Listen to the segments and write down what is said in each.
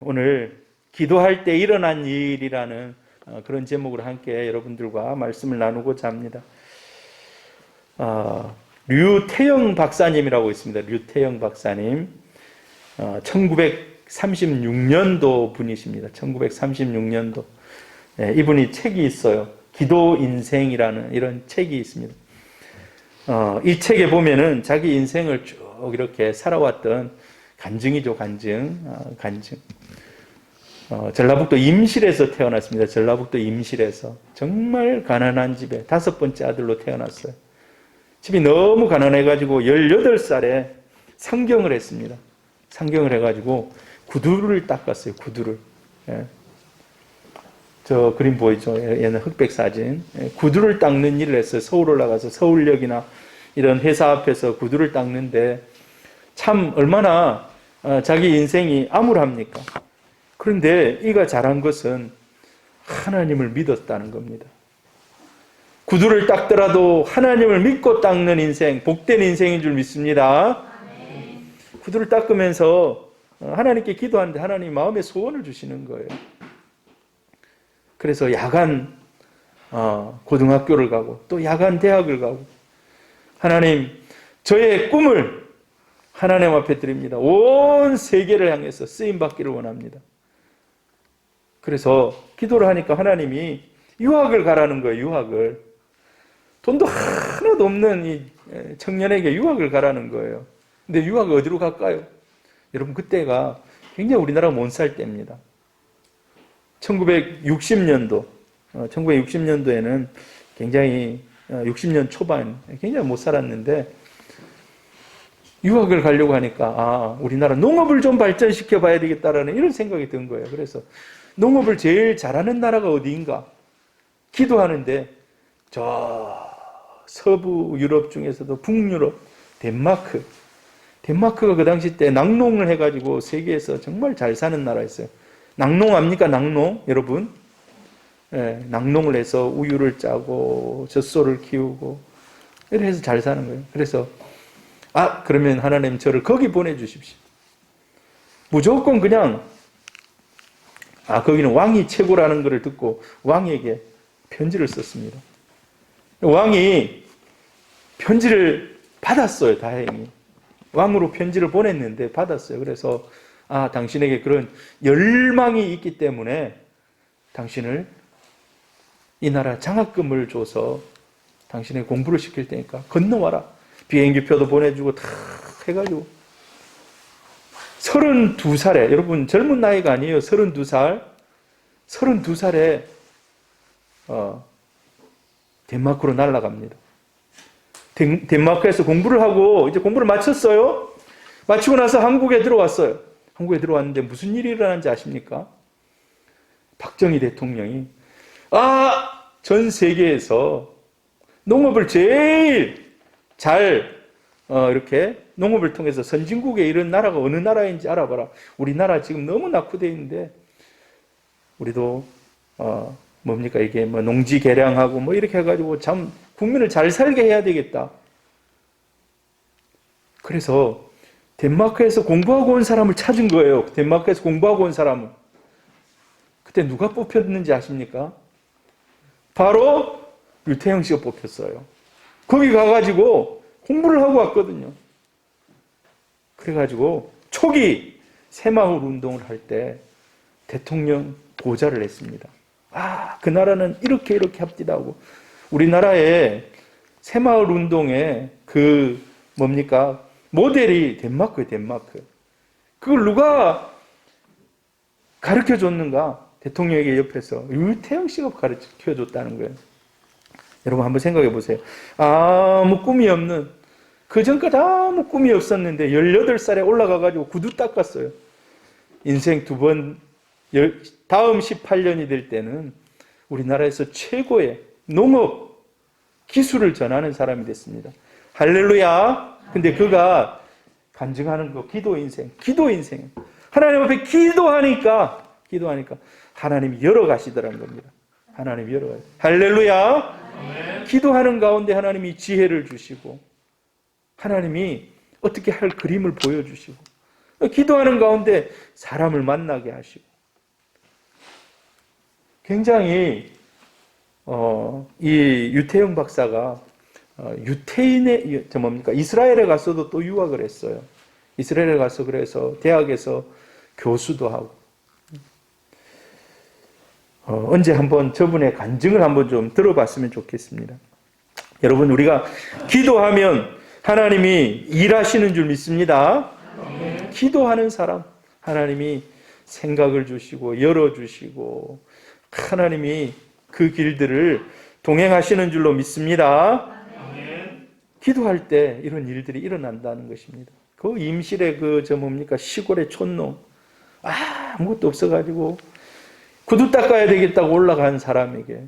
오늘 기도할 때 일어난 일이라는 그런 제목으로 함께 여러분들과 말씀을 나누고자 합니다. 류태영 박사님이라고 있습니다. 류태영 박사님. 1936년도 분이십니다. 1936년도. 이분이 책이 있어요. 기도 인생이라는 이런 책이 있습니다. 이 책에 보면은 자기 인생을 쭉 이렇게 살아왔던 간증이죠, 간증. 전라북도 임실에서 태어났습니다. 전라북도 임실에서. 정말 가난한 집에 5번째 아들로 태어났어요. 집이 너무 가난해가지고 18살에 상경을 했습니다. 상경을 해가지고 구두를 닦았어요. 구두를. 저 그림 보이죠? 얘는 흑백 사진. 구두를 닦는 일을 했어요. 서울 올라가서 서울역이나 이런 회사 앞에서 구두를 닦는데 참 얼마나 자기 인생이 암울합니까? 그런데 이가 잘한 것은 하나님을 믿었다는 겁니다. 구두를 닦더라도 하나님을 믿고 닦는 인생, 복된 인생인 줄 믿습니다. 구두를 닦으면서 하나님께 기도하는데 하나님 마음의 소원을 주시는 거예요. 그래서 야간 고등학교를 가고 또 야간 대학을 가고 하나님 저의 꿈을 하나님 앞에 드립니다. 온 세계를 향해서 쓰임받기를 원합니다. 그래서 기도를 하니까 하나님이 유학을 가라는 거예요. 유학을. 돈도 하나도 없는 이 청년에게 유학을 가라는 거예요. 근데 유학을 어디로 갈까요? 여러분 그때가 굉장히 우리나라가 못 살 때입니다. 1960년도에는 굉장히 60년 초반 굉장히 못 살았는데 유학을 가려고 하니까 우리나라 농업을 좀 발전시켜 봐야 되겠다라는 이런 생각이 든 거예요. 그래서 농업을 제일 잘하는 나라가 어디인가 기도하는데 저 서부 유럽 중에서도 북유럽 덴마크가 그 당시 때 낙농을 해가지고 세계에서 정말 잘 사는 나라였어요. 낙농 압니까? 낙농 여러분? 낙농을 해서 우유를 짜고 젖소를 키우고 이렇게 해서 잘 사는 거예요. 그래서 그러면 하나님 저를 거기 보내주십시오. 무조건 그냥 거기는 왕이 최고라는 것을 듣고 왕에게 편지를 썼습니다. 왕이 편지를 받았어요. 다행히. 왕으로 편지를 보냈는데 받았어요. 그래서 당신에게 그런 열망이 있기 때문에 당신을 이 나라 장학금을 줘서 당신의 공부를 시킬 테니까 건너와라. 비행기표도 보내주고 다 해가지고 32살에 여러분 젊은 나이가 아니에요. 32살에 덴마크로 날아갑니다. 덴마크에서 공부를 하고 이제 공부를 마쳤어요. 마치고 나서 한국에 들어왔어요. 한국에 들어왔는데 무슨 일이 일어난지 아십니까? 박정희 대통령이 전 세계에서 농업을 제일 잘 이렇게 농업을 통해서 선진국에 이런 나라가 어느 나라인지 알아봐라. 우리나라 지금 너무 낙후되어 있는데 우리도 뭡니까 이게 농지 개량하고 이렇게 해가지고 참 국민을 잘 살게 해야 되겠다. 그래서 덴마크에서 공부하고 온 사람을 찾은 거예요. 덴마크에서 공부하고 온 사람은. 그때 누가 뽑혔는지 아십니까? 바로 류태영 씨가 뽑혔어요. 거기 가가지고 공부를 하고 왔거든요. 그래가지고 초기 새마을 운동을 할 때 대통령 보좌를 했습니다. 그 나라는 이렇게 합디다고. 우리나라의 새마을 운동의 모델이 덴마크예요, 덴마크. 그걸 누가 가르쳐 줬는가? 대통령에게 옆에서 류태영 씨가 가르쳐 줬다는 거예요. 여러분 한번 생각해 보세요. 아무 꿈이 없는, 그전까지 아무 꿈이 없었는데 18살에 올라가가지고 구두 닦았어요. 인생 2번, 다음 18년이 될 때는 우리나라에서 최고의 농업 기술을 전하는 사람이 됐습니다. 할렐루야. 근데 그가 간증하는 거 기도 인생. 하나님 앞에 기도하니까 하나님이 열어가시더라는 겁니다. 하나님이 열어가시. 할렐루야. 기도하는 가운데 하나님이 지혜를 주시고 하나님이 어떻게 할 그림을 보여주시고 기도하는 가운데 사람을 만나게 하시고 굉장히 이 유태영 박사가 유태인의 이스라엘에 가서도 또 유학을 했어요. 이스라엘에 가서 그래서 대학에서 교수도 하고 언제 한번 저분의 간증을 한번 좀 들어봤으면 좋겠습니다. 여러분, 우리가 기도하면 하나님이 일하시는 줄 믿습니다. 기도하는 사람 하나님이 생각을 주시고 열어주시고 하나님이 그 길들을 동행하시는 줄로 믿습니다. 기도할 때 이런 일들이 일어난다는 것입니다. 그 임실의 시골의 촌놈 아무것도 없어가지고 구두 닦아야 되겠다고 올라간 사람에게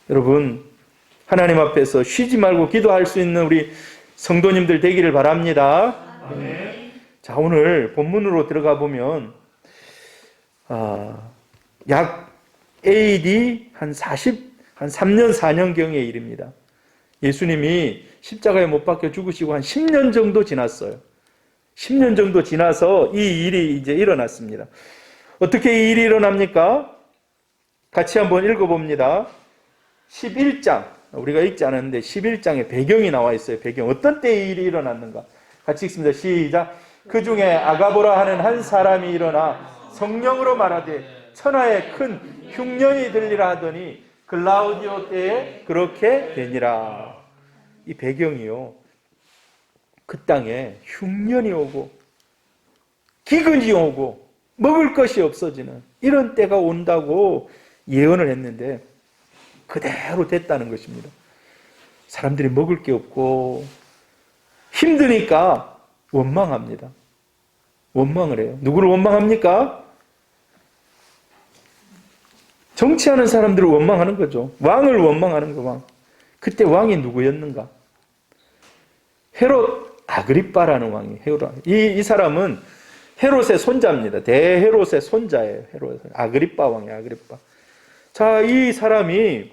여러분, 하나님 앞에서 쉬지 말고 기도할 수 있는 우리 성도님들 되기를 바랍니다. 자, 오늘 본문으로 들어가 보면 약 AD 한 3년 4년경의 일입니다. 예수님이 십자가에 못 박혀 죽으시고 한 10년 정도 지났어요. 10년 정도 지나서 이 일이 이제 일어났습니다. 어떻게 이 일이 일어납니까? 같이 한번 읽어봅니다. 11장, 우리가 읽지 않았는데 11장에 배경이 나와 있어요. 배경. 어떤 때 이 일이 일어났는가? 같이 읽습니다. 시작. 그 중에 아가보라 하는 한 사람이 일어나 성령으로 말하되 천하에 큰 흉년이 들리라 하더니 글라우디오 때에 그렇게 되니라. 이 배경이요. 그 땅에 흉년이 오고 기근이 오고 먹을 것이 없어지는 이런 때가 온다고 예언을 했는데 그대로 됐다는 것입니다. 사람들이 먹을 게 없고 힘드니까 원망합니다. 원망을 해요. 누구를 원망합니까? 정치하는 사람들을 원망하는 거죠. 왕을 원망하는 거, 왕. 그때 왕이 누구였는가? 헤롯 아그리빠라는 왕이에요. 이 사람은 헤롯의 손자입니다. 대헤롯의 손자예요. 헤롯 아그리빠 왕이에요. 아그리빠. 자, 이 사람이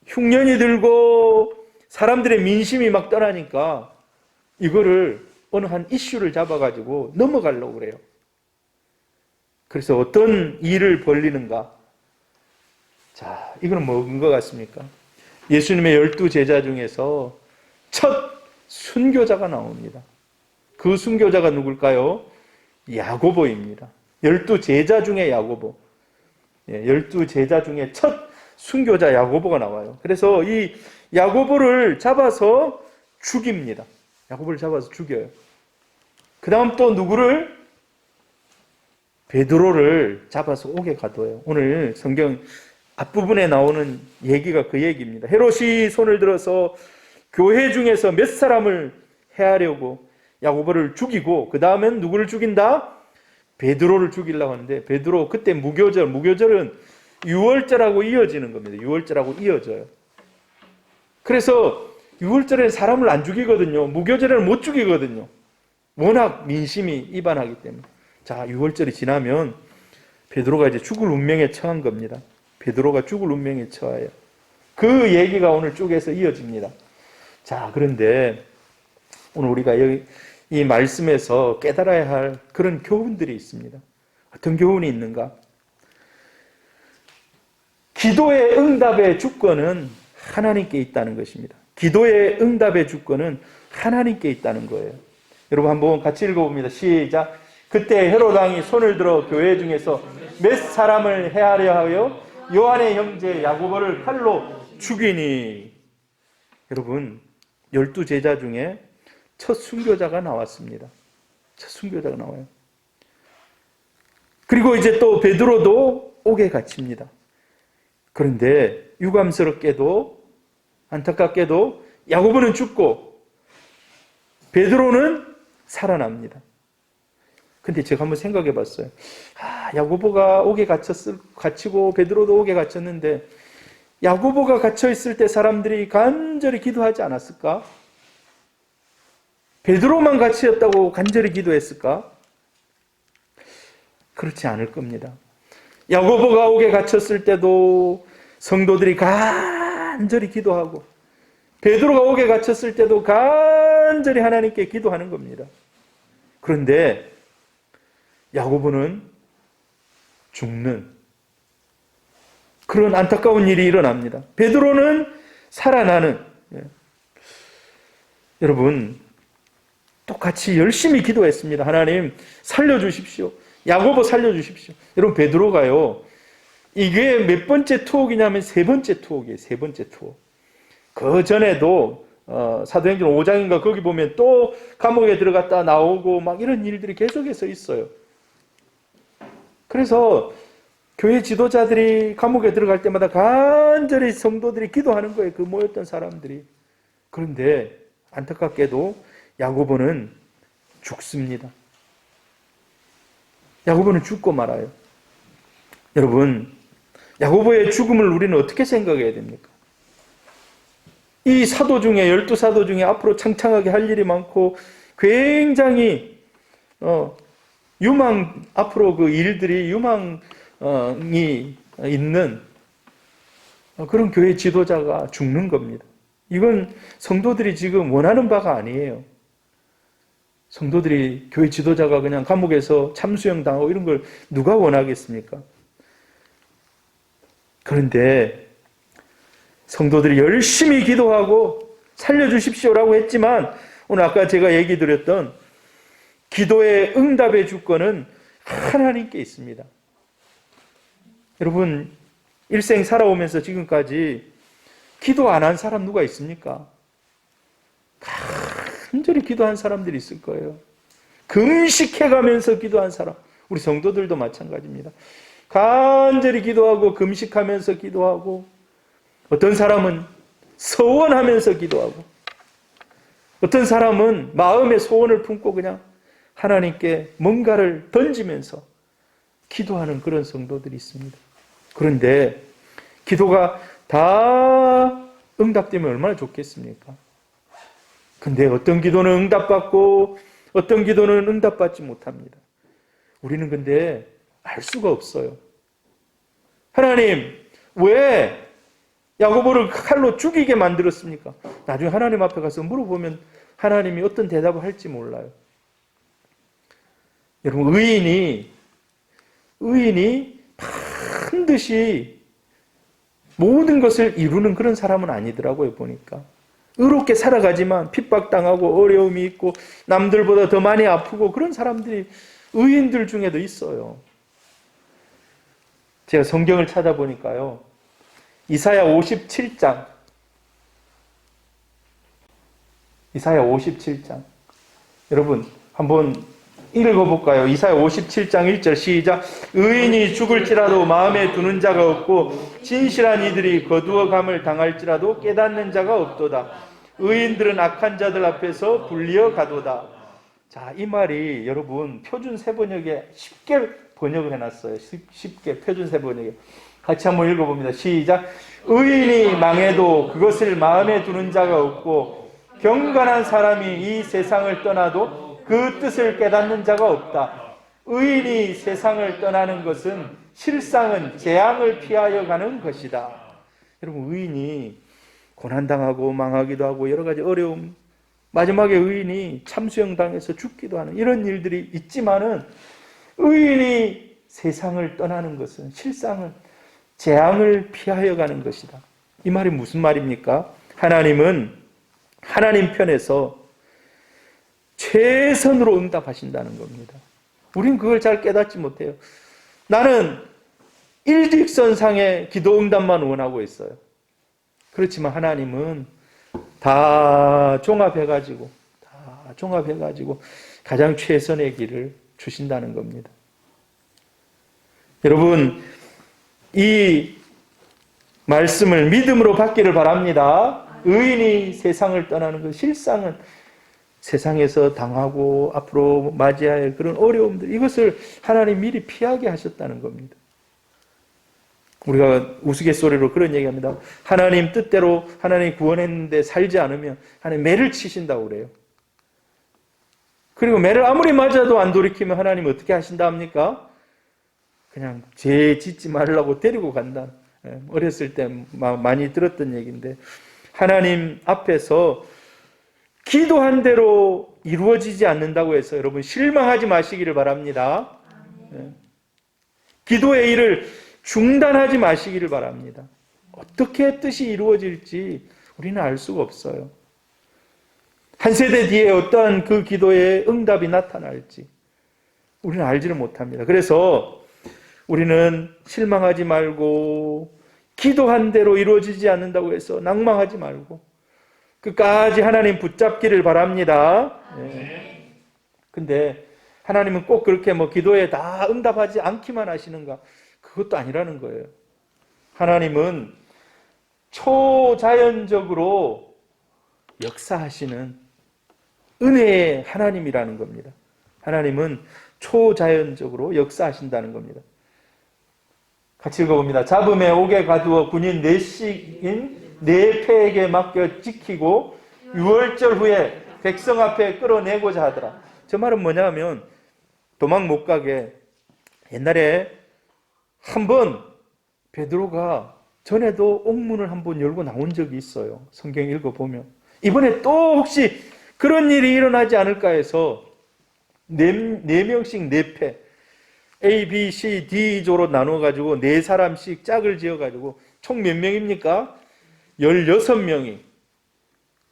흉년이 들고 사람들의 민심이 막 떠나니까 이거를 어느 한 이슈를 잡아가지고 넘어가려고 그래요. 그래서 어떤 일을 벌리는가? 자, 이건 뭐인 것 같습니까? 예수님의 12 제자 중에서 첫 순교자가 나옵니다. 그 순교자가 누굴까요? 야고보입니다. 12 제자 중에 야고보. 12 제자 중에 첫 순교자 야고보가 나와요. 그래서 이 야고보를 잡아서 죽입니다. 야고보를 잡아서 죽여요. 그 다음 또 누구를? 베드로를 잡아서 옥에 가둬요. 오늘 성경 앞부분에 나오는 얘기가 그 얘기입니다. 헤롯이 손을 들어서 교회 중에서 몇 사람을 해하려고 야고보를 죽이고 그 다음엔 누구를 죽인다? 베드로를 죽이려고 하는데 베드로 그때 무교절은 유월절하고 이어지는 겁니다. 유월절하고 이어져요. 그래서 유월절에는 사람을 안 죽이거든요. 무교절에는 못 죽이거든요. 워낙 민심이 이반하기 때문에. 자, 유월절이 지나면 베드로가 이제 죽을 운명에 처한 겁니다. 베드로가 죽을 운명에 처해요. 그 얘기가 오늘 쭉에서 이어집니다. 자, 그런데 오늘 우리가 이 말씀에서 깨달아야 할 그런 교훈들이 있습니다. 어떤 교훈이 있는가? 기도의 응답의 주권은 하나님께 있다는 것입니다. 기도의 응답의 주권은 하나님께 있다는 거예요. 여러분 한번 같이 읽어봅니다. 시작. 그때 헤롯 왕이 손을 들어 교회 중에서 몇 사람을 해하려 하여 요한의 형제 야고보를 칼로 죽이니. 여러분 12 제자 중에 첫 순교자가 나왔습니다. 첫 순교자가 나와요. 그리고 이제 또 베드로도 옥에 갇힙니다. 그런데 유감스럽게도 안타깝게도 야고보는 죽고 베드로는 살아납니다. 근데 제가 한번 생각해 봤어요. 야고보가 옥에 갇히고 베드로도 옥에 갇혔는데 야고보가 갇혀 있을 때 사람들이 간절히 기도하지 않았을까? 베드로만 갇혔다고 간절히 기도했을까? 그렇지 않을 겁니다. 야고보가 옥에 갇혔을 때도 성도들이 간절히 기도하고 베드로가 옥에 갇혔을 때도 간절히 하나님께 기도하는 겁니다. 그런데 야고보는 죽는 그런 안타까운 일이 일어납니다. 베드로는 살아나는. 여러분, 똑같이 열심히 기도했습니다. 하나님 살려주십시오. 야고보 살려주십시오. 여러분, 베드로가요, 이게 몇 번째 투옥이냐면 세 번째 투옥이에요. 세 번째 투옥. 그 전에도 사도행전 5장인가 거기 보면 또 감옥에 들어갔다 나오고 막 이런 일들이 계속해서 있어요. 그래서 교회 지도자들이 감옥에 들어갈 때마다 간절히 성도들이 기도하는 거예요. 그 모였던 사람들이. 그런데 안타깝게도 야고보는 죽습니다. 야고보는 죽고 말아요. 여러분, 야고보의 죽음을 우리는 어떻게 생각해야 됩니까? 이 사도 중에 12사도 중에 앞으로 창창하게 할 일이 많고 굉장히 앞으로 그 일들이 유망이 있는 그런 교회 지도자가 죽는 겁니다. 이건 성도들이 지금 원하는 바가 아니에요. 성도들이 교회 지도자가 그냥 감옥에서 참수형 당하고 이런 걸 누가 원하겠습니까? 그런데 성도들이 열심히 기도하고 살려주십시오라고 했지만 오늘 아까 제가 얘기 드렸던 기도의 응답의 주권은 하나님께 있습니다. 여러분, 일생 살아오면서 지금까지 기도 안 한 사람 누가 있습니까? 간절히 기도한 사람들이 있을 거예요. 금식해가면서 기도한 사람, 우리 성도들도 마찬가지입니다. 간절히 기도하고 금식하면서 기도하고 어떤 사람은 서원하면서 기도하고 어떤 사람은 마음의 소원을 품고 그냥 하나님께 뭔가를 던지면서 기도하는 그런 성도들이 있습니다. 그런데 기도가 다 응답되면 얼마나 좋겠습니까? 근데 어떤 기도는 응답받고 어떤 기도는 응답받지 못합니다. 우리는 근데 알 수가 없어요. 하나님, 왜 야고보를 칼로 죽이게 만들었습니까? 나중에 하나님 앞에 가서 물어보면 하나님이 어떤 대답을 할지 몰라요. 여러분, 의인이 반드시 모든 것을 이루는 그런 사람은 아니더라고요, 보니까. 의롭게 살아가지만 핍박당하고 어려움이 있고 남들보다 더 많이 아프고 그런 사람들이 의인들 중에도 있어요. 제가 성경을 찾아보니까요, 이사야 57장 여러분 한번 읽어볼까요? 이사야 57장 1절 시작. 의인이 죽을지라도 마음에 두는 자가 없고 진실한 이들이 거두어감을 당할지라도 깨닫는 자가 없도다. 의인들은 악한 자들 앞에서 불리어 가도다. 자, 이 말이 여러분 표준 세번역에 쉽게 번역을 해놨어요. 쉽게 표준 세번역에. 같이 한번 읽어봅니다. 시작. 의인이 망해도 그것을 마음에 두는 자가 없고 경건한 사람이 이 세상을 떠나도 그 뜻을 깨닫는 자가 없다. 의인이 세상을 떠나는 것은 실상은 재앙을 피하여 가는 것이다. 여러분, 의인이 고난당하고 망하기도 하고 여러 가지 어려움, 마지막에 의인이 참수형 당해서 죽기도 하는 이런 일들이 있지만은 의인이 세상을 떠나는 것은 실상은 재앙을 피하여 가는 것이다. 이 말이 무슨 말입니까? 하나님은 하나님 편에서 최선으로 응답하신다는 겁니다. 우린 그걸 잘 깨닫지 못해요. 나는 일직선상의 기도 응답만 원하고 있어요. 그렇지만 하나님은 다 종합해가지고 가장 최선의 길을 주신다는 겁니다. 여러분, 이 말씀을 믿음으로 받기를 바랍니다. 의인이 세상을 떠나는 것, 실상은 세상에서 당하고 앞으로 맞이해야 할 그런 어려움들, 이것을 하나님 미리 피하게 하셨다는 겁니다. 우리가 우스갯소리로 그런 얘기합니다. 하나님 뜻대로 하나님 구원했는데 살지 않으면 하나님 매를 치신다고 그래요. 그리고 매를 아무리 맞아도 안 돌이키면 하나님 어떻게 하신다 합니까? 그냥 죄 짓지 말라고 데리고 간다. 어렸을 때 많이 들었던 얘기인데, 하나님 앞에서 기도한 대로 이루어지지 않는다고 해서 여러분 실망하지 마시기를 바랍니다. 기도의 일을 중단하지 마시기를 바랍니다. 어떻게 뜻이 이루어질지 우리는 알 수가 없어요. 한 세대 뒤에 어떠한 그 기도의 응답이 나타날지 우리는 알지를 못합니다. 그래서 우리는 실망하지 말고 기도한 대로 이루어지지 않는다고 해서 낭망하지 말고 끝까지 하나님 붙잡기를 바랍니다. 근데 하나님은 꼭 그렇게 기도에 다 응답하지 않기만 하시는가? 그것도 아니라는 거예요. 하나님은 초자연적으로 역사하시는 은혜의 하나님이라는 겁니다. 하나님은 초자연적으로 역사하신다는 겁니다. 같이 읽어봅니다. 잡음에 옥에 가두어 군인 넷씩인 네 패에게 맡겨 지키고 유월절 후에 백성 앞에 끌어내고자 하더라. 저 말은 뭐냐면 도망 못 가게 옛날에 한번 베드로가 전에도 옥문을 한번 열고 나온 적이 있어요. 성경 읽어보면. 이번에 또 혹시 그런 일이 일어나지 않을까 해서 네 명씩 네 패 A, B, C, D조로 나눠가지고 네 사람씩 짝을 지어가지고 총 몇 명입니까? 16명이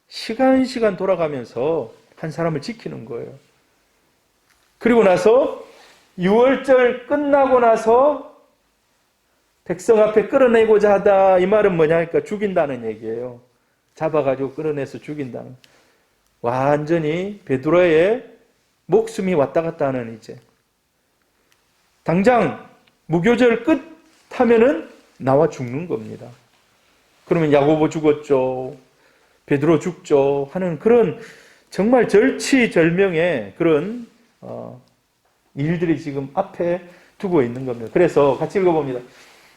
시간 돌아가면서 한 사람을 지키는 거예요. 그리고 나서 6월절 끝나고 나서 백성 앞에 끌어내고자 하다. 이 말은 뭐냐 하니까 죽인다는 얘기예요. 잡아가지고 끌어내서 죽인다는. 완전히 베드로의 목숨이 왔다 갔다 하는 이제. 당장 무교절 끝 하면은 나와 죽는 겁니다. 그러면 야고보 죽었죠. 베드로 죽죠. 하는 그런 정말 절치절명의 그런 일들이 지금 앞에 두고 있는 겁니다. 그래서 같이 읽어봅니다.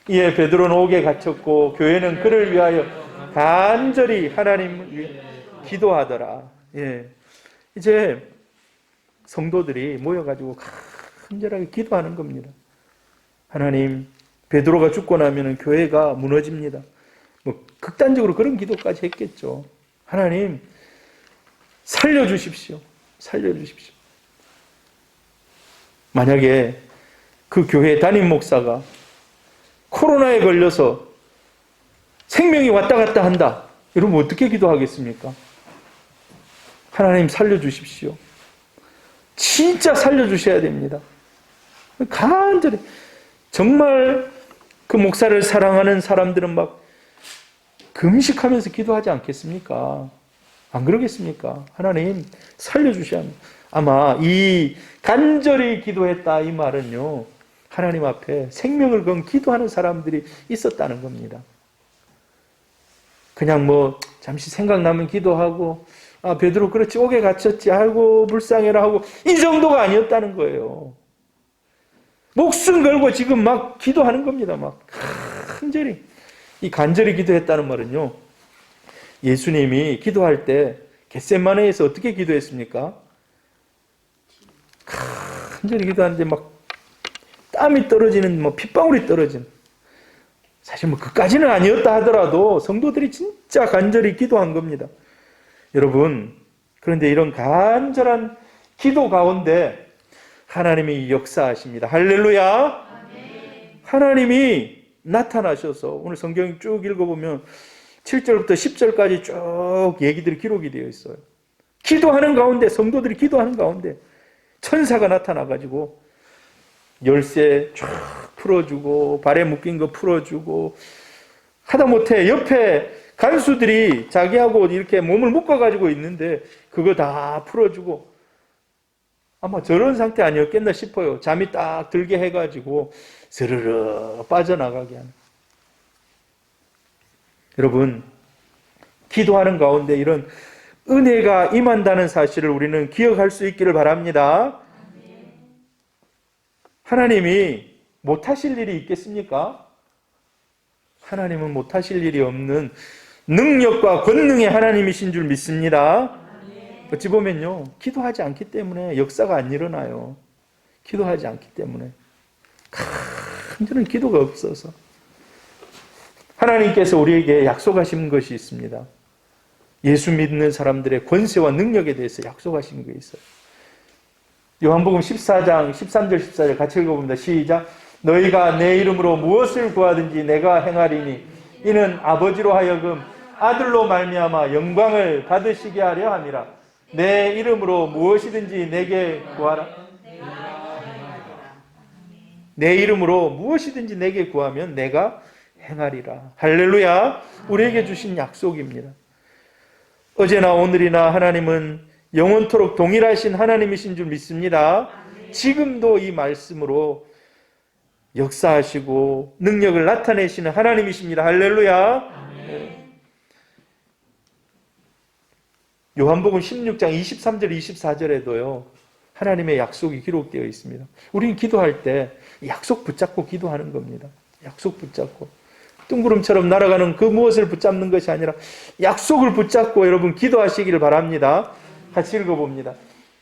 이에 베드로는 옥에 갇혔고 교회는 그를 위하여 간절히 하나님을 위해 기도하더라. 이제 성도들이 모여가지고 간절하게 기도하는 겁니다. 하나님, 베드로가 죽고 나면 교회가 무너집니다. 극단적으로 그런 기도까지 했겠죠. 하나님, 살려주십시오. 살려주십시오. 만약에 그 교회 담임 목사가 코로나에 걸려서 생명이 왔다 갔다 한다. 여러분 어떻게 기도하겠습니까? 하나님 살려주십시오. 진짜 살려주셔야 됩니다. 간절히 정말 그 목사를 사랑하는 사람들은 막 금식하면서 기도하지 않겠습니까? 안 그러겠습니까? 하나님 살려주셔야 합니다. 아마 이 간절히 기도했다 이 말은요, 하나님 앞에 생명을 건 기도하는 사람들이 있었다는 겁니다. 그냥 잠시 생각나면 기도하고 베드로 그렇지 옥에 갇혔지 아이고 불쌍해라 하고 이 정도가 아니었다는 거예요. 목숨 걸고 지금 막 기도하는 겁니다. 막 간절히. 이 간절히 기도했다는 말은요, 예수님이 기도할 때 겟세마네에서 어떻게 기도했습니까? 간절히 기도하는데 막 땀이 떨어지는 핏방울이 떨어지는, 사실 그까지는 아니었다 하더라도 성도들이 진짜 간절히 기도한 겁니다. 여러분, 그런데 이런 간절한 기도 가운데 하나님이 역사하십니다. 할렐루야. 아멘. 하나님이 나타나셔서 오늘 성경 쭉 읽어보면 7절부터 10절까지 쭉 얘기들이 기록이 되어 있어요. 기도하는 가운데, 성도들이 기도하는 가운데 천사가 나타나가지고 열쇠 쫙 풀어주고 발에 묶인 거 풀어주고, 하다못해 옆에 간수들이 자기하고 이렇게 몸을 묶어가지고 있는데 그거 다 풀어주고, 아마 저런 상태 아니었겠나 싶어요. 잠이 딱 들게 해가지고 스르르 빠져나가게 하는. 여러분, 기도하는 가운데 이런 은혜가 임한다는 사실을 우리는 기억할 수 있기를 바랍니다. 하나님이 못하실 일이 있겠습니까? 하나님은 못하실 일이 없는 능력과 권능의 하나님이신 줄 믿습니다. 어찌 보면요, 기도하지 않기 때문에 역사가 안 일어나요. 기도하지 않기 때문에. 간절한 기도가 없어서. 하나님께서 우리에게 약속하신 것이 있습니다. 예수 믿는 사람들의 권세와 능력에 대해서 약속하신 게 있어요. 요한복음 14장 13절 14절 같이 읽어봅니다. 시작. 너희가 내 이름으로 무엇을 구하든지 내가 행하리니 이는 아버지로 하여금 아들로 말미암아 영광을 받으시게 하려 함이라. 내 이름으로 무엇이든지 내게 구하라. 내 이름으로 무엇이든지 내게 구하면 내가 행하리라. 할렐루야. 우리에게 주신 약속입니다. 어제나 오늘이나 하나님은 영원토록 동일하신 하나님이신 줄 믿습니다. 지금도 이 말씀으로 역사하시고 능력을 나타내시는 하나님이십니다. 할렐루야. 요한복음 16장 23절 24절에도요 하나님의 약속이 기록되어 있습니다. 우리는 기도할 때 약속 붙잡고 기도하는 겁니다. 약속 붙잡고 뜬구름처럼 날아가는 그 무엇을 붙잡는 것이 아니라 약속을 붙잡고 여러분 기도하시기를 바랍니다. 같이 읽어봅니다.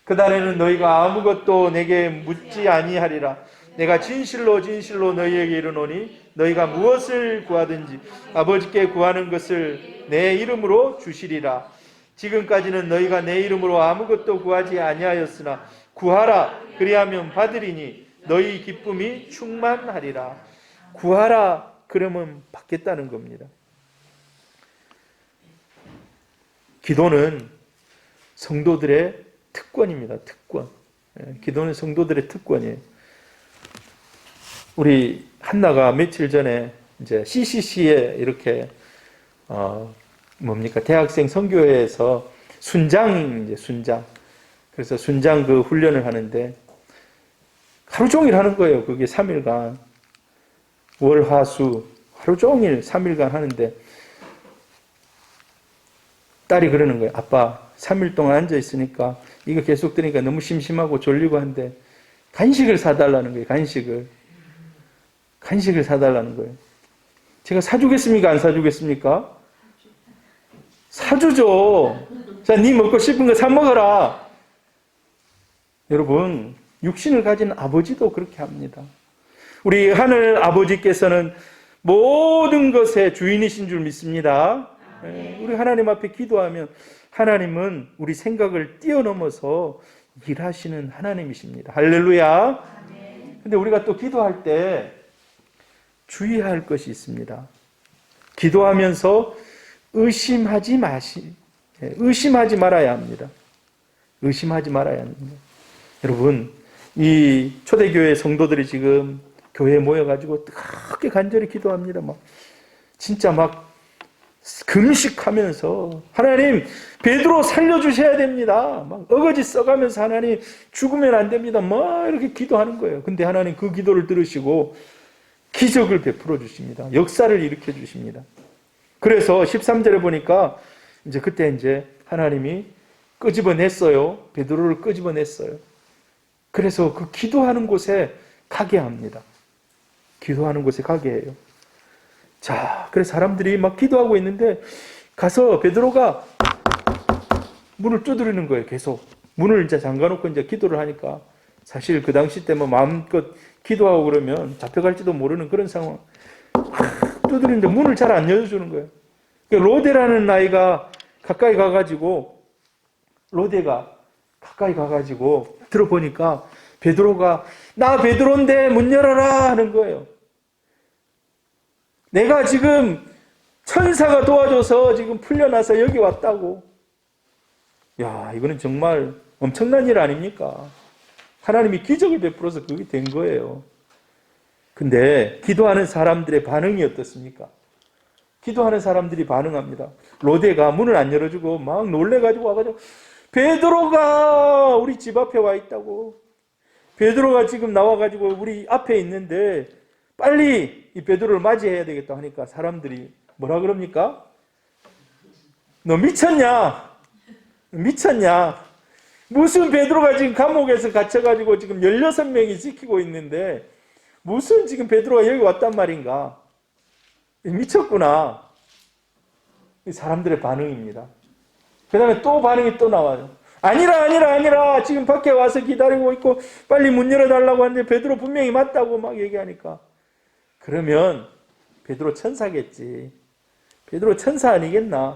그날에는 너희가 아무것도 내게 묻지 아니하리라. 내가 진실로 진실로 너희에게 이르노니 너희가 무엇을 구하든지 아버지께 구하는 것을 내 이름으로 주시리라. 지금까지는 너희가 내 이름으로 아무것도 구하지 아니하였으나 구하라 그리하면 받으리니 너희 기쁨이 충만하리라. 구하라 그러면 받겠다는 겁니다. 기도는 성도들의 특권입니다. 특권. 기도는 성도들의 특권이에요. 우리 한나가 며칠 전에 이제 CCC에 이렇게 대학생 선교회에서 순장. 그래서 순장 그 훈련을 하는데 하루 종일 하는 거예요. 그게 3일간. 월, 화, 수 하루 종일 3일간 하는데 딸이 그러는 거예요. 아빠 3일 동안 앉아있으니까 이거 계속 들으니까 너무 심심하고 졸리고 한데 간식을 사달라는 거예요. 간식을 사달라는 거예요. 제가 사주겠습니까? 안 사주겠습니까? 사주죠. 자, 네 먹고 싶은 거 사 먹어라. 여러분, 육신을 가진 아버지도 그렇게 합니다. 우리 하늘 아버지께서는 모든 것의 주인이신 줄 믿습니다. 우리 하나님 앞에 기도하면 하나님은 우리 생각을 뛰어넘어서 일하시는 하나님이십니다. 할렐루야. 근데 우리가 또 기도할 때 주의해야 할 것이 있습니다. 기도하면서 의심하지 말아야 합니다. 의심하지 말아야 합니다. 여러분, 이 초대교회 성도들이 지금 교회에 모여가지고 뜨겁게 간절히 기도합니다. 진짜 금식하면서 하나님 베드로 살려주셔야 됩니다. 어거지 써가면서 하나님 죽으면 안 됩니다. 이렇게 기도하는 거예요. 근데 하나님 그 기도를 들으시고 기적을 베풀어 주십니다. 역사를 일으켜 주십니다. 그래서 13절에 보니까 그때 하나님이 끄집어냈어요. 베드로를 끄집어냈어요. 그래서 그 기도하는 곳에 가게 합니다. 기도하는 곳에 가게 해요. 자, 그래서 사람들이 기도하고 있는데 가서 베드로가 문을 두드리는 거예요. 계속 문을 잠가놓고 기도를 하니까 사실 그 당시 때면 마음껏 기도하고 그러면 잡혀갈지도 모르는 그런 상황. 두드리는데 문을 잘 안 열어주는 거예요. 로데라는 아이가 가까이 가가지고 들어보니까 베드로가 나 베드로인데 문 열어라 하는 거예요. 내가 지금 천사가 도와줘서 지금 풀려나서 여기 왔다고. 야, 이거는 정말 엄청난 일 아닙니까? 하나님이 기적을 베풀어서 그게 된 거예요. 근데 기도하는 사람들의 반응이 어떻습니까? 기도하는 사람들이 반응합니다. 로데가 문을 안 열어주고 막 놀래가지고 와가지고 베드로가 우리 집 앞에 와 있다고. 베드로가 지금 나와가지고 우리 앞에 있는데 빨리 이 베드로를 맞이해야 되겠다 하니까 사람들이 뭐라 그럽니까? 너 미쳤냐? 무슨 베드로가 지금 감옥에서 갇혀가지고 지금 16명이 지키고 있는데 무슨 지금 베드로가 여기 왔단 말인가? 미쳤구나. 사람들의 반응입니다. 그 다음에 또 반응이 또 나와요. 아니라 지금 밖에 와서 기다리고 있고 빨리 문 열어달라고 하는데 베드로 분명히 맞다고 막 얘기하니까 그러면 베드로 천사겠지. 베드로 천사 아니겠나?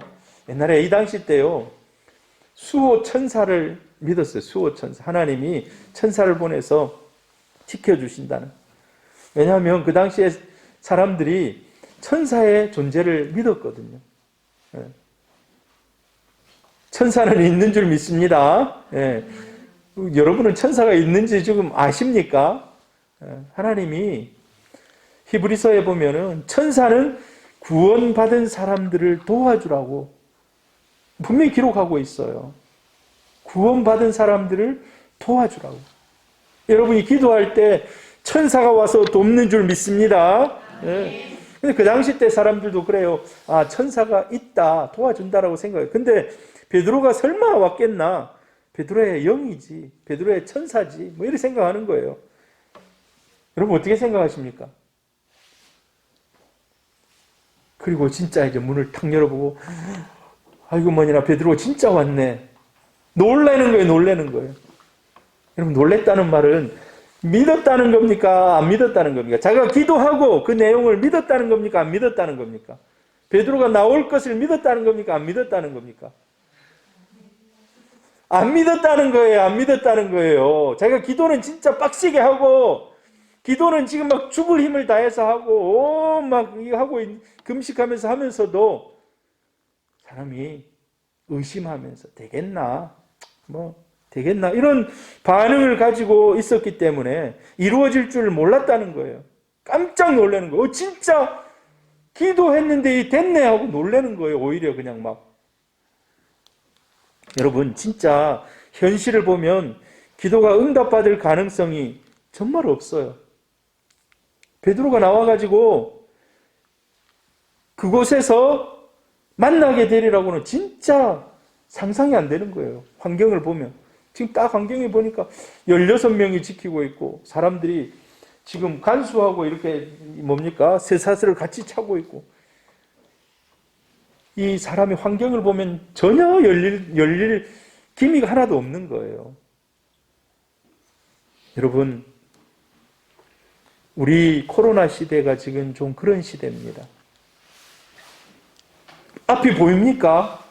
옛날에 이 당시 때요, 수호 천사를 믿었어요. 수호 천사. 하나님이 천사를 보내서 지켜주신다는. 왜냐하면 그 당시에 사람들이 천사의 존재를 믿었거든요. 예. 천사는 있는 줄 믿습니다. 예. 여러분은 천사가 있는지 지금 아십니까? 예. 하나님이 히브리서에 보면은 천사는 구원받은 사람들을 도와주라고 분명히 기록하고 있어요. 구원받은 사람들을 도와주라고. 여러분이 기도할 때 천사가 와서 돕는 줄 믿습니다. 예. 근데 그 당시 때 사람들도 그래요. 아, 천사가 있다, 도와준다라고 생각해요. 근데 베드로가 설마 왔겠나? 베드로의 영이지, 베드로의 천사지, 뭐 이렇게 생각하는 거예요. 여러분 어떻게 생각하십니까? 그리고 진짜 이제 문을 탁 열어보고, 아이고 뭐니나 베드로 진짜 왔네. 놀라는 거예요, 놀라는 거예요. 여러분 놀랬다는 말은 믿었다는 겁니까? 안 믿었다는 겁니까? 자기가 기도하고 그 내용을 믿었다는 겁니까? 안 믿었다는 겁니까? 베드로가 나올 것을 믿었다는 겁니까? 안 믿었다는 겁니까? 안 믿었다는 거예요. 안 믿었다는 거예요. 자기가 기도는 진짜 빡시게 하고, 기도는 지금 막 죽을 힘을 다해서 하고, 막 이거 하고 금식하면서 하면서도 사람이 의심하면서 되겠나? 되겠나? 이런 반응을 가지고 있었기 때문에 이루어질 줄 몰랐다는 거예요. 깜짝 놀라는 거예요. 진짜 기도했는데 됐네 하고 놀라는 거예요. 오히려 그냥 막. 여러분 진짜 현실을 보면 기도가 응답받을 가능성이 정말 없어요. 베드로가 나와가지고 그곳에서 만나게 되리라고는 진짜 상상이 안 되는 거예요. 환경을 보면. 지금 딱 환경에 보니까 16명이 지키고 있고 사람들이 지금 간수하고 이렇게 쇠사슬을 같이 차고 있고 이 사람의 환경을 보면 전혀 열릴 기미가 하나도 없는 거예요. 여러분 우리 코로나 시대가 지금 좀 그런 시대입니다. 앞이 보입니까?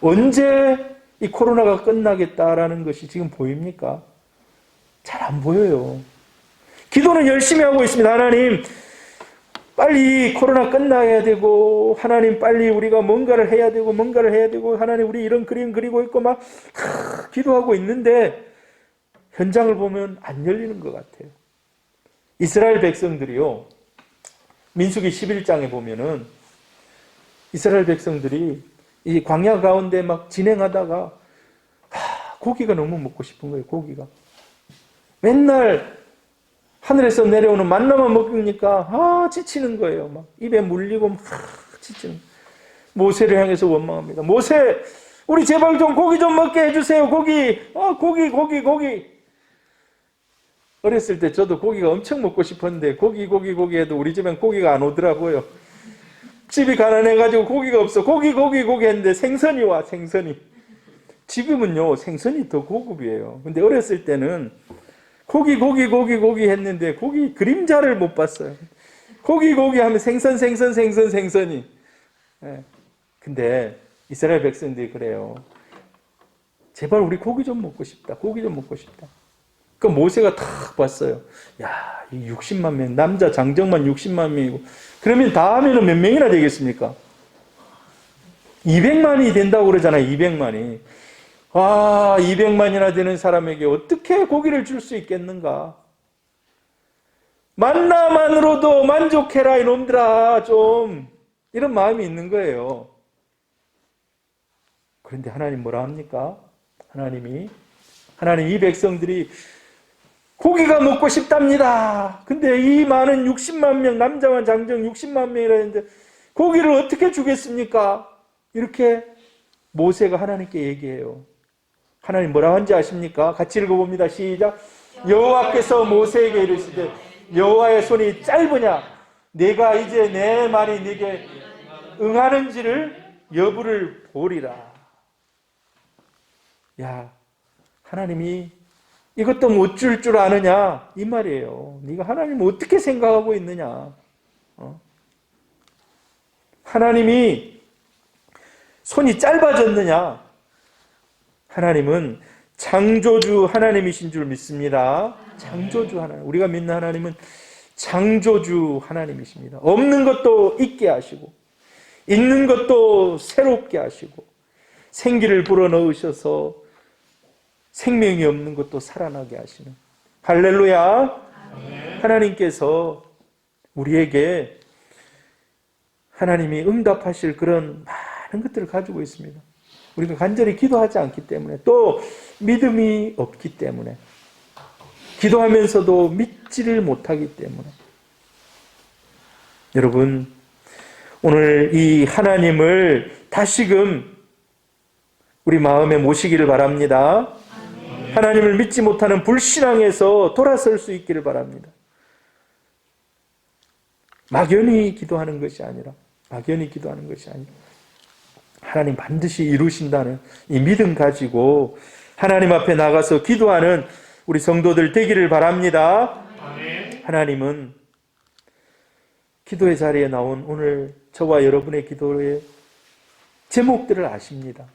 언제 이 코로나가 끝나겠다라는 것이 지금 보입니까? 잘 안 보여요. 기도는 열심히 하고 있습니다. 하나님, 빨리 코로나 끝나야 되고, 하나님 빨리 우리가 뭔가를 해야 되고, 하나님 우리 이런 그림 그리고 있고 막 기도하고 있는데 현장을 보면 안 열리는 것 같아요. 이스라엘 백성들이요. 민수기 11장에 보면은 이스라엘 백성들이 이 광야 가운데 막 진행하다가 고기가 너무 먹고 싶은 거예요. 고기가. 맨날 하늘에서 내려오는 만나만 먹으니까 지치는 거예요. 막 입에 물리고 막 지치는. 모세를 향해서 원망합니다. 모세, 우리 제발 좀 고기 좀 먹게 해주세요. 고기. 고기. 어렸을 때 저도 고기가 엄청 먹고 싶었는데 고기 해도 우리 집엔 고기가 안 오더라고요. 집이 가난해가지고 고기가 없어. 고기 했는데 생선이 와, 생선이. 지금은요, 생선이 더 고급이에요. 근데 어렸을 때는 고기 했는데 고기 그림자를 못 봤어요. 고기 하면 생선이. 네. 근데 이스라엘 백성들이 그래요. 제발 우리 고기 좀 먹고 싶다. 그 모세가 탁 봤어요. 야, 이 60만 명, 남자 장정만 60만 명이고, 그러면 다 하면은 몇 명이나 되겠습니까? 200만이 된다고 그러잖아요, 200만이. 200만이나 되는 사람에게 어떻게 고기를 줄 수 있겠는가? 만나만으로도 만족해라, 이놈들아, 좀. 이런 마음이 있는 거예요. 그런데 하나님 뭐라 합니까? 하나님 이 백성들이 고기가 먹고 싶답니다. 근데 이 많은 60만 명, 남자와 장정 60만 명이라 했는데 고기를 어떻게 주겠습니까? 이렇게 모세가 하나님께 얘기해요. 하나님 뭐라고 하는지 아십니까? 같이 읽어봅니다. 시작. 여호와께서 모세에게 이르시되 여호와의 손이 짧으냐? 내가 이제 내 말이 네게 응하는지를 여부를 보리라. 야, 하나님이 이것도 못 줄 줄 아느냐? 이 말이에요. 네가 하나님을 어떻게 생각하고 있느냐? 하나님이 손이 짧아졌느냐? 하나님은 창조주 하나님이신 줄 믿습니다. 창조주 하나님. 우리가 믿는 하나님은 창조주 하나님이십니다. 없는 것도 있게 하시고 있는 것도 새롭게 하시고 생기를 불어넣으셔서 생명이 없는 것도 살아나게 하시는 할렐루야. 하나님께서 우리에게 하나님이 응답하실 그런 많은 것들을 가지고 있습니다. 우리가 간절히 기도하지 않기 때문에 또 믿음이 없기 때문에 기도하면서도 믿지를 못하기 때문에 여러분 오늘 이 하나님을 다시금 우리 마음에 모시기를 바랍니다. 하나님을 믿지 못하는 불신앙에서 돌아설 수 있기를 바랍니다. 막연히 기도하는 것이 아니라 하나님 반드시 이루신다는 이 믿음 가지고 하나님 앞에 나가서 기도하는 우리 성도들 되기를 바랍니다. 하나님은 기도의 자리에 나온 오늘 저와 여러분의 기도의 제목들을 아십니다.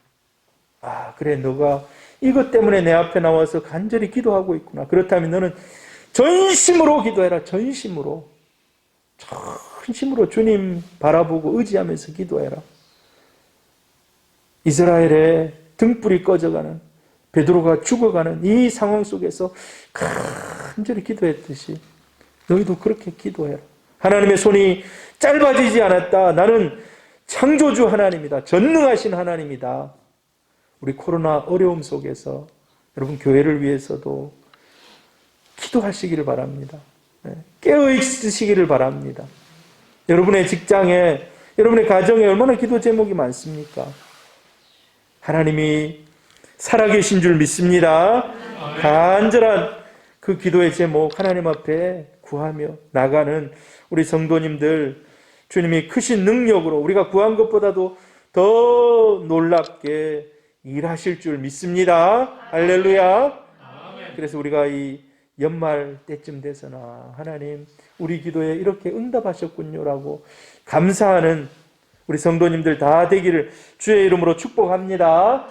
아, 그래, 너가 이것 때문에 내 앞에 나와서 간절히 기도하고 있구나. 그렇다면 너는 전심으로 기도해라. 전심으로 주님 바라보고 의지하면서 기도해라. 이스라엘의 등불이 꺼져가는, 베드로가 죽어가는 이 상황 속에서 간절히 기도했듯이 너희도 그렇게 기도해라. 하나님의 손이 짧아지지 않았다. 나는 창조주 하나님이다. 전능하신 하나님이다. 우리 코로나 어려움 속에서 여러분 교회를 위해서도 기도하시기를 바랍니다. 깨어있으시기를 바랍니다. 여러분의 직장에, 여러분의 가정에 얼마나 기도 제목이 많습니까? 하나님이 살아계신 줄 믿습니다. 간절한 그 기도의 제목 하나님 앞에 구하며 나가는 우리 성도님들, 주님이 크신 능력으로 우리가 구한 것보다도 더 놀랍게 일하실 줄 믿습니다. 할렐루야. 그래서 우리가 이 연말 때쯤 돼서나 하나님 우리 기도에 이렇게 응답하셨군요라고 감사하는 우리 성도님들 다 되기를 주의 이름으로 축복합니다.